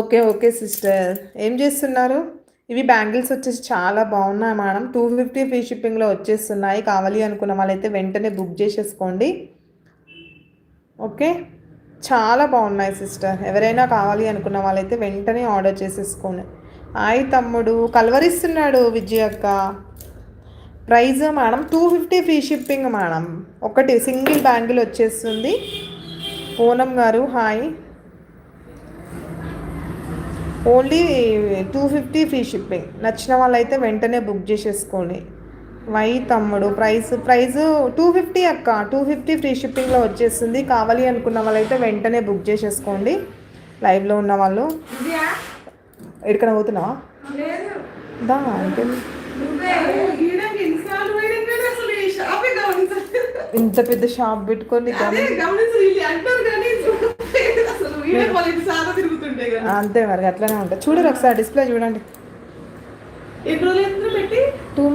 Okay. Okay sister. ఏం జేస్తున్నారు? ఇవి బ్యాంగిల్స్ వచ్చేసి చాలా బాగున్నాయి మేడం. 250 ఫ్రీ షిప్పింగ్‌లో వచ్చేస్తున్నాయి. కావాలి అనుకున్న వాళ్ళైతే వెంటనే బుక్ జేసేసుకోండి. ఓకే. చాలా బాగున్నాయి సిస్టర్. ఎవరైనా కావాలి అనుకున్న వాళ్ళైతే వెంటనే ఆర్డర్ చేసేసుకోండి. హాయ్ తమ్ముడు. కలవరిస్తున్నాడు విజయ్ అక్క. Price madam 250 free shipping madam. ఒకటి సింగిల్ బ్యాంగిల్ వచ్చేస్తుంది. పూనం గారు హాయ్. Only 250 free shipping. నచ్చిన వాళ్ళైతే వెంటనే బుక్ చేసేసుకోండి. వై తమ్ముడు ప్రైస్ 250 అక్క. 250 ఫ్రీ షిప్పింగ్లో వచ్చేస్తుంది. కావాలి అనుకున్న వాళ్ళైతే వెంటనే బుక్ చేసేసుకోండి. లైవ్లో ఉన్న వాళ్ళు. ఎక్కడికైనా పోతున్నావా? దా అంటే ఇంత పెద్ద షాప్ పెట్టుకొని అంతే మరి అట్లనే ఉంటుంది. చూడరు ఒకసారి డిస్ప్లే చూడండి. 2